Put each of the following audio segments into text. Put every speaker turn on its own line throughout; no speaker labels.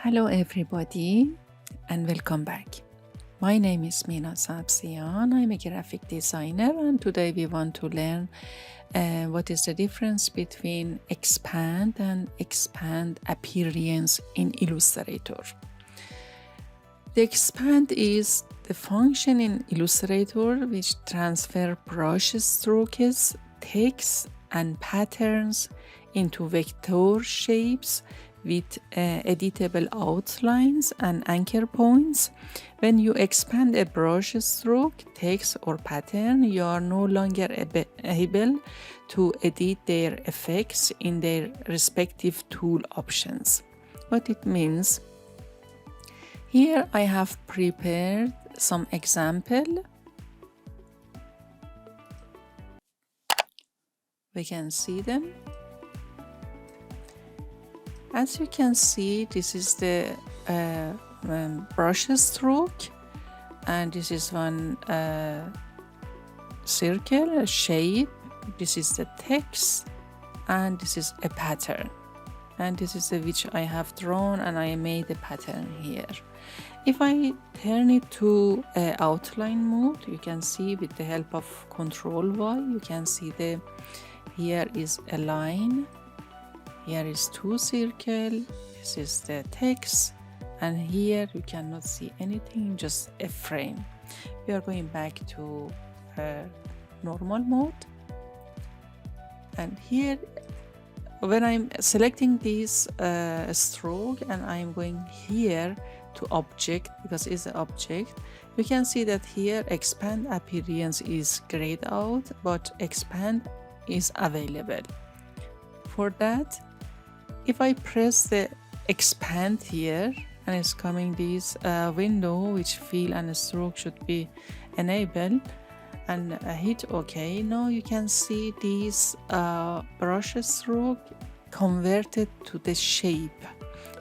Hello everybody and welcome back. My name is Mina Sabsian. I'm a graphic designer and today we want to learn what is the difference between expand and expand appearance in Illustrator. The expand is the function in Illustrator which transfer brush strokes, text and patterns into vector shapes with editable outlines and anchor points. When you expand a brush stroke, text or pattern, you are no longer able to edit their effects in their respective tool options. What it means? Here I have prepared some example. We can see them. As you can see, this is the brush stroke, and this is one circle, a shape. This is the text, and this is a pattern. And this is which I have drawn, and I made a pattern here. If I turn it to outline mode, you can see with the help of Ctrl Y, you can see here is a line. Here is two circles, this is the text, and here you cannot see anything, just a frame. We are going back to normal mode. And here, when I'm selecting this stroke and I'm going here to object, because it's an object, we can see that here expand appearance is grayed out, but expand is available. For that, if I press the expand here, and it's coming this window which fill and stroke should be enabled, and hit OK. Now you can see this brush stroke converted to the shape.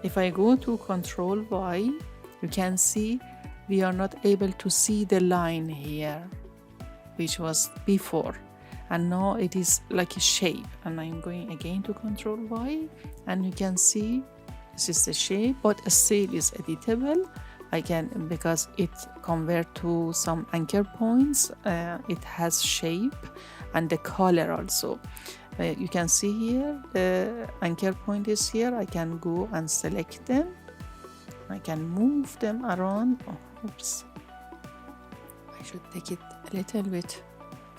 If I go to Ctrl Y, you can see we are not able to see the line here, which was before. And now it is like a shape, and I'm going again to Ctrl Y, and you can see this is the shape, but still is editable. I can, because it convert to some anchor points, it has shape and the color also. You can see here the anchor point is here. I can go and select them. I can move them around. Oh, oops. I should take it a little bit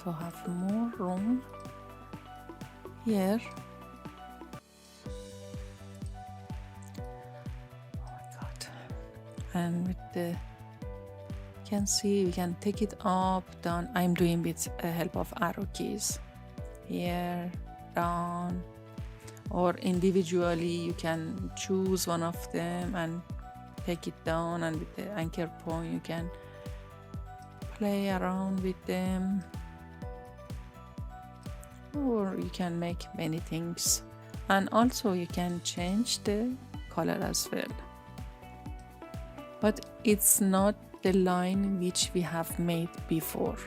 to have more room here. Oh my god. And with the, you can see we can take it up, down. I'm doing with the help of arrow keys. Here, down, or individually you can choose one of them and take it down, and with the anchor point you can play around with them. Or you can make many things, and also you can change the color as well, but it's not the line which we have made before.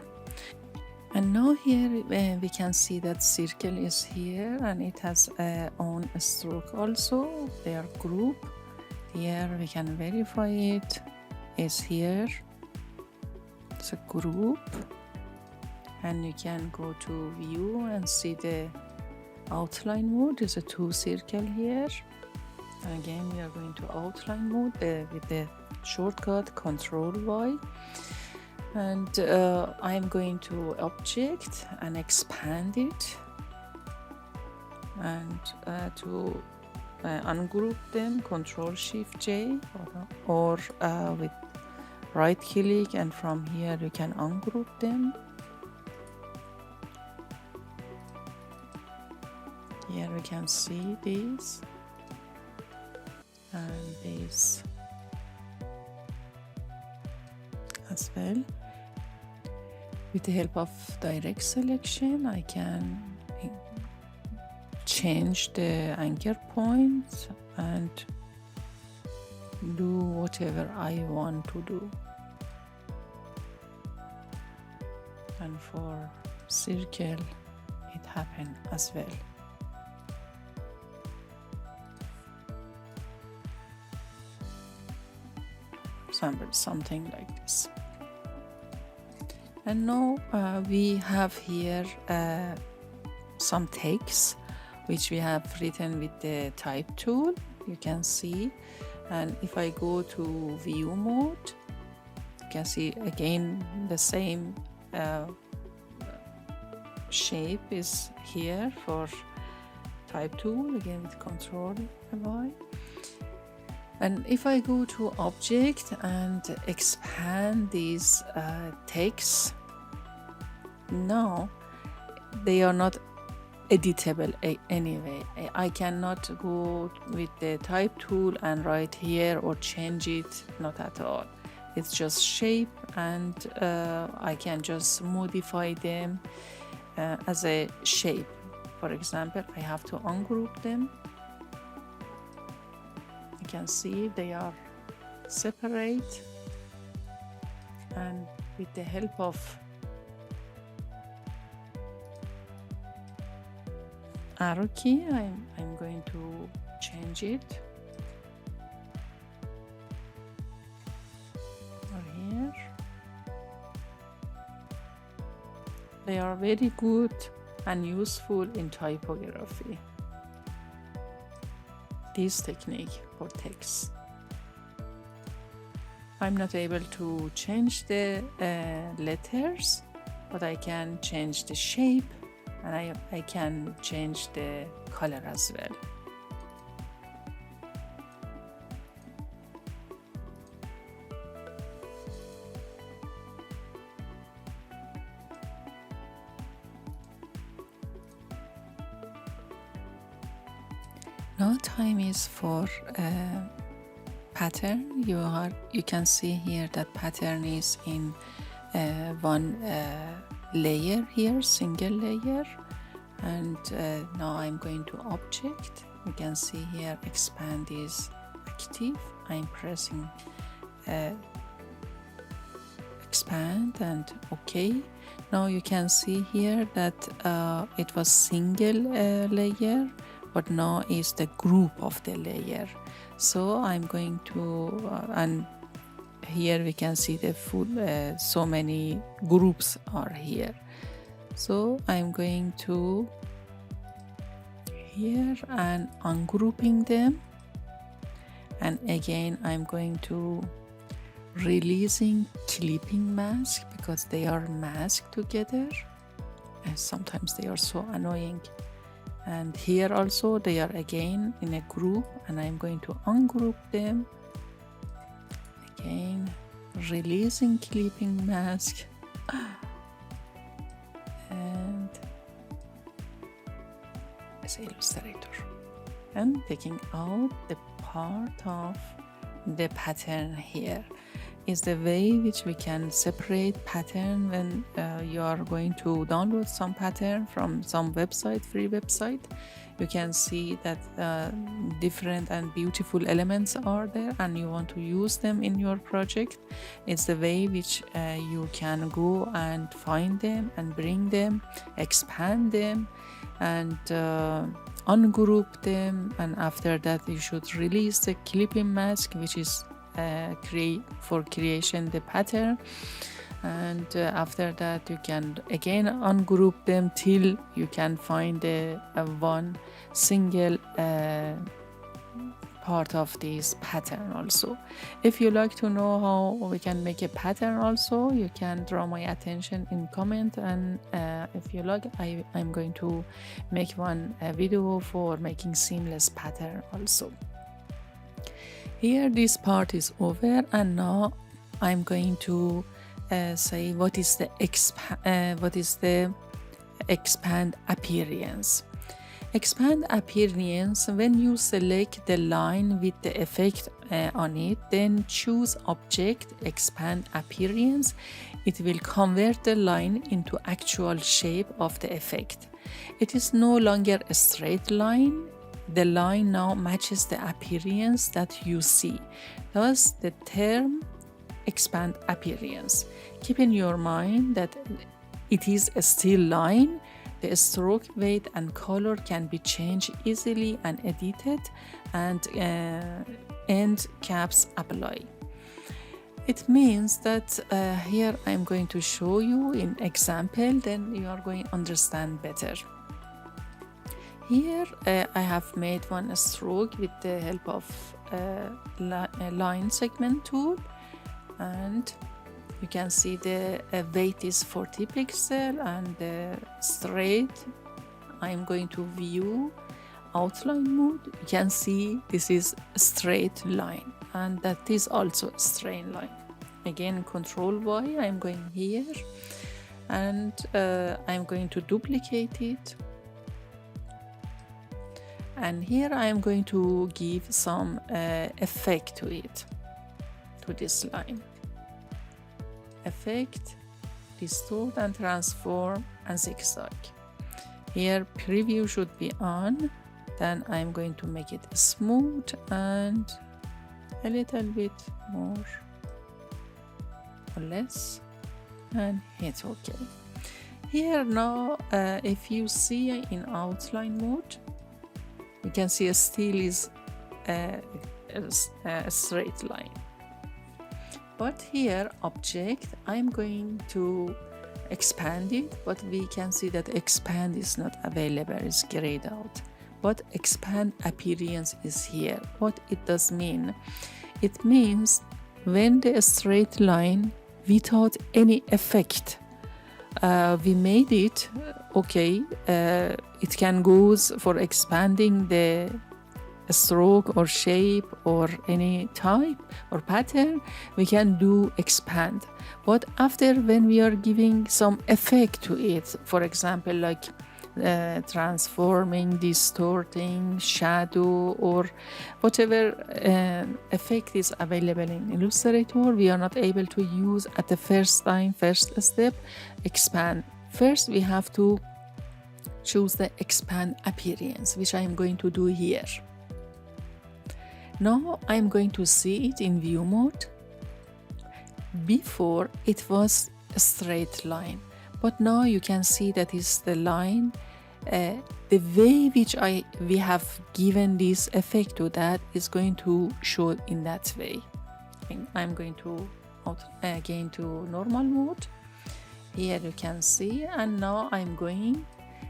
And now here we can see that circle is here, and it has a own stroke also. They are group. Here we can verify it is here. It's a group. And you can go to view and see the outline mode. There's a two circle here. Again, we are going to outline mode with the shortcut Ctrl Y. And I'm going to object and expand it. And to ungroup them, Ctrl Shift J, or with right click, and from here you can ungroup them. Here we can see this and this as well. With the help of direct selection, I can change the anchor points and do whatever I want to do. And for circle, it happened as well. example, something like this. And now we have here some text which we have written with the type tool, you can see. And if I go to view mode, you can see again the same shape is here for type tool, again with Control Y. And if I go to object and expand these texts, now they are not editable anyway. I cannot go with the type tool and write here or change it, not at all. It's just shape, and I can just modify them as a shape. For example, I have to ungroup them. You can see they are separate, and with the help of arrow key, I'm going to change it over here. They are very good and useful in typography, this technique for text. I'm not able to change the letters, but I can change the shape, and I can change the color as well. Now time is for pattern. You can see here that pattern is in one layer here, single layer. And now I'm going to object. You can see here expand is active. I'm pressing expand and OK. Now you can see here that it was single layer, but now is the group of the layer. So I'm going to and here we can see the full so many groups are here. So I'm going to here and ungrouping them, and again I'm going to releasing clipping mask because they are masked together and sometimes they are so annoying. And here also they are again in a group, and I'm going to ungroup them. Again, releasing clipping mask. And as Illustrator. And taking out the part of the pattern here is the way which we can separate pattern when you are going to download some pattern from some website, free website. You can see that different and beautiful elements are there and you want to use them in your project. It's the way which you can go and find them and bring them, expand them, and ungroup them. And after that you should release the clipping mask, which is for creation the pattern. And after that you can again ungroup them till you can find one single part of this pattern. Also, if you like to know how we can make a pattern also, you can draw my attention in comment, and if you like, I'm going to make one video for making seamless pattern also. Here this part is over, and now I'm going to say what is the expand appearance. Expand appearance, when you select the line with the effect on it, then choose object expand appearance. It will convert the line into actual shape of the effect. It is no longer a straight line. The line now matches the appearance that you see. Thus, the term expand appearance. Keep in your mind that it is a still line. The stroke weight and color can be changed easily and edited, and end caps apply. It means that here I'm going to show you in example, then you are going to understand better. Here I have made one stroke with the help of line segment tool, and you can see the weight is 40 pixel and the straight. I'm going to view outline mode. You can see this is a straight line, and that is also a straight line. Again, Control Y, I'm going here and I'm going to duplicate it. And here I am going to give some effect to it, to this line. Effect, distort and transform and zigzag. Here preview should be on. Then I'm going to make it smooth and a little bit more or less and hit OK. Here now, if you see in outline mode, you can see still is a straight line. But here object, I'm going to expand it, but we can see that expand is not available, it's grayed out. But expand appearance is here. What it does mean? It means when the straight line without any effect, we made it okay. It can go for expanding the stroke or shape or any type or pattern. We can do expand. But after, when we are giving some effect to it, for example, like transforming, distorting, shadow, or whatever effect is available in Illustrator, we are not able to use at the first step, expand. First, we have to choose the expand appearance, which I am going to do here. Now I am going to see it in view mode. Before it was a straight line, but now you can see that is the line. The way which we have given this effect to that is going to show in that way. I'm going to again to normal mode. Here you can see, and now I'm going.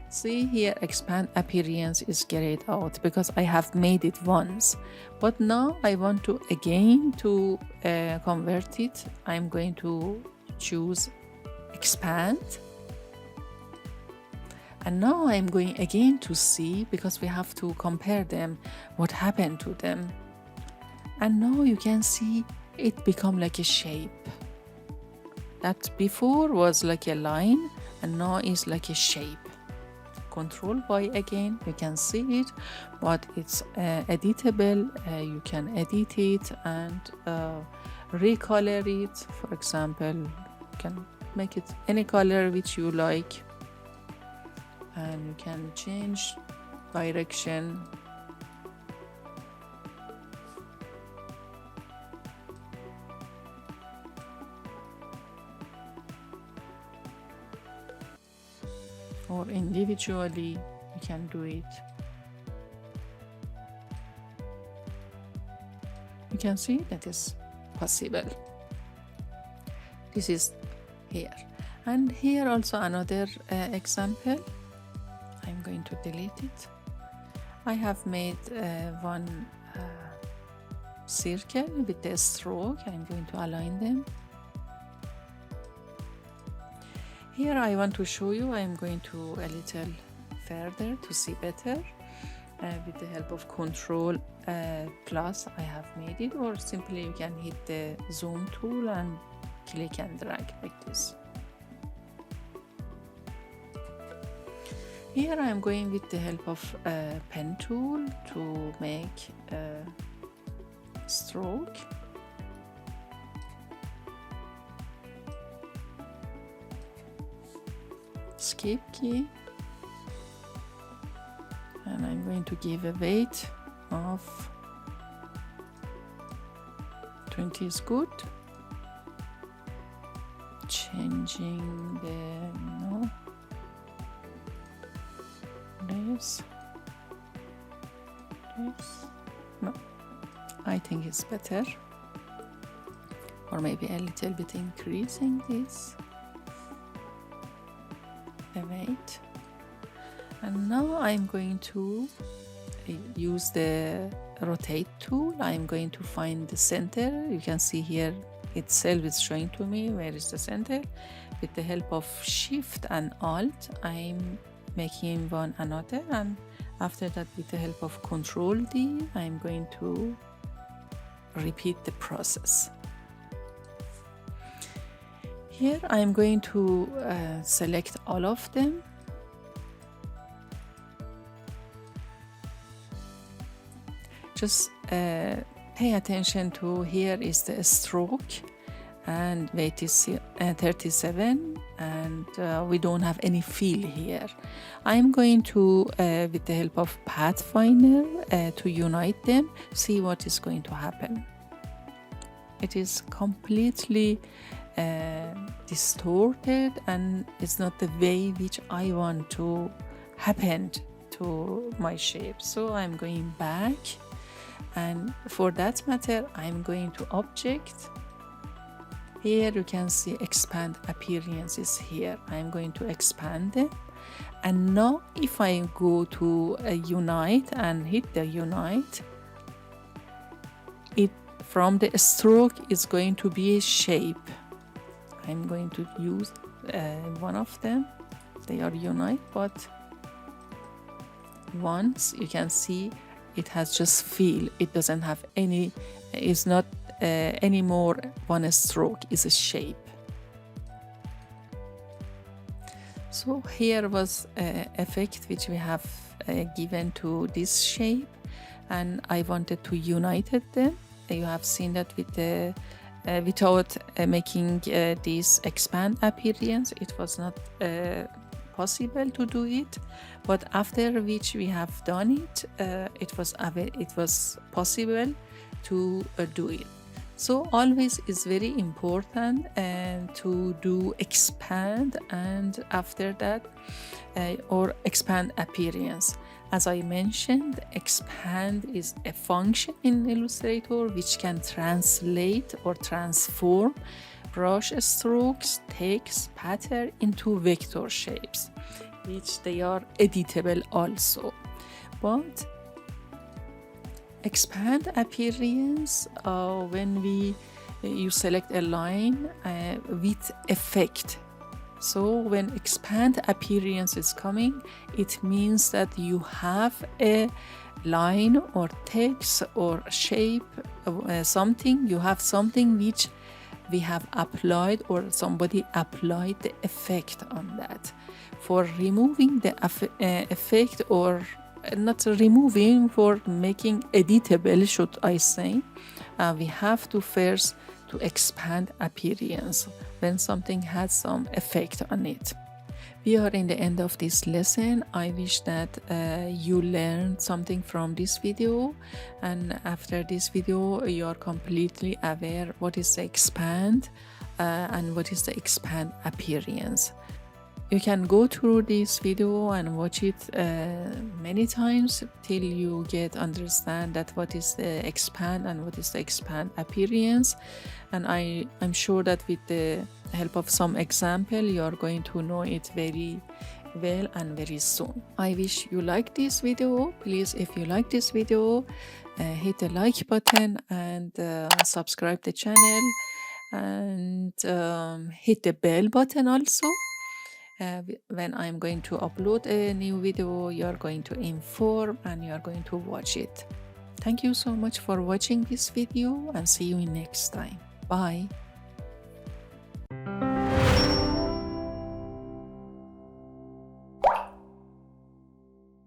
See here, expand appearance is grayed out because I have made it once. But now I want to again to convert it. I'm going to choose expand. And now I'm going again to see, because we have to compare them, what happened to them. And now you can see it become like a shape. That before was like a line and now is like a shape. Control Y again, you can see it, but it's editable. You can edit it and recolor it. For example, you can make it any color which you like, and you can change direction. Or individually, you can do it. You can see that is possible. This is here. And here also another example. I'm going to delete it. I have made one circle with the stroke. I'm going to align them. Here I want to show you, I'm going to a little further to see better. With the help of Control plus I have made it, or simply you can hit the zoom tool and click and drag like this. Here I am going with the help of pen tool to make a stroke. Escape key, and I'm going to give a weight of 20 is good. Changing the this no, I think it's better, or maybe a little bit increasing this. Wait. And now I'm going to use the rotate tool. I'm going to find the center. You can see here itself is showing to me where is the center. With the help of Shift and Alt, I'm making one another, and after that with the help of Control D, I'm going to repeat the process. Here I'm going to select all of them. Just pay attention to here is the stroke and weight is 37, and we don't have any fill here. I'm going to, with the help of Pathfinder, to unite them, see what is going to happen. It is completely distorted and it's not the way which I want to happen to my shape. So I'm going back, and for that matter I'm going to object. Here you can see expand appearances here. I'm going to expand them, and now if I go to unite and hit the unite, it from the stroke is going to be a shape. I'm going to use one of them. They are unite, but once you can see it has just fill. It doesn't have any, it's not anymore one stroke, is a shape. So here was effect which we have given to this shape, and I wanted to unite them. You have seen that with the without making this expand appearance, it was not possible to do it, but after which we have done it, it was possible to do it. So always is very important to do expand, and after that or expand appearance. As I mentioned, expand is a function in Illustrator which can translate or transform brush strokes, text, pattern into vector shapes, which they are editable also. But expand appearance, when you select a line with effect. So when expand appearance is coming, it means that you have a line or text or shape, something, you have something which we have applied or somebody applied the effect on that. For removing the effect, or not removing, for making editable, should I say, we have to first to expand appearance when something has some effect on it. We are in the end of this lesson. I wish that you learned something from this video, and after this video you are completely aware what is the expand and what is the expand appearance. You can go through this video and watch it many times till you understand that what is the expand and what is the expand appearance. And I'm sure that with the help of some example, you are going to know it very well and very soon. I wish you like this video. Please, if you like this video, hit the like button and subscribe the channel, and hit the bell button also. When I'm going to upload a new video, you are going to inform and you are going to watch it. Thank you so much for watching this video, and see you in next time. Bye.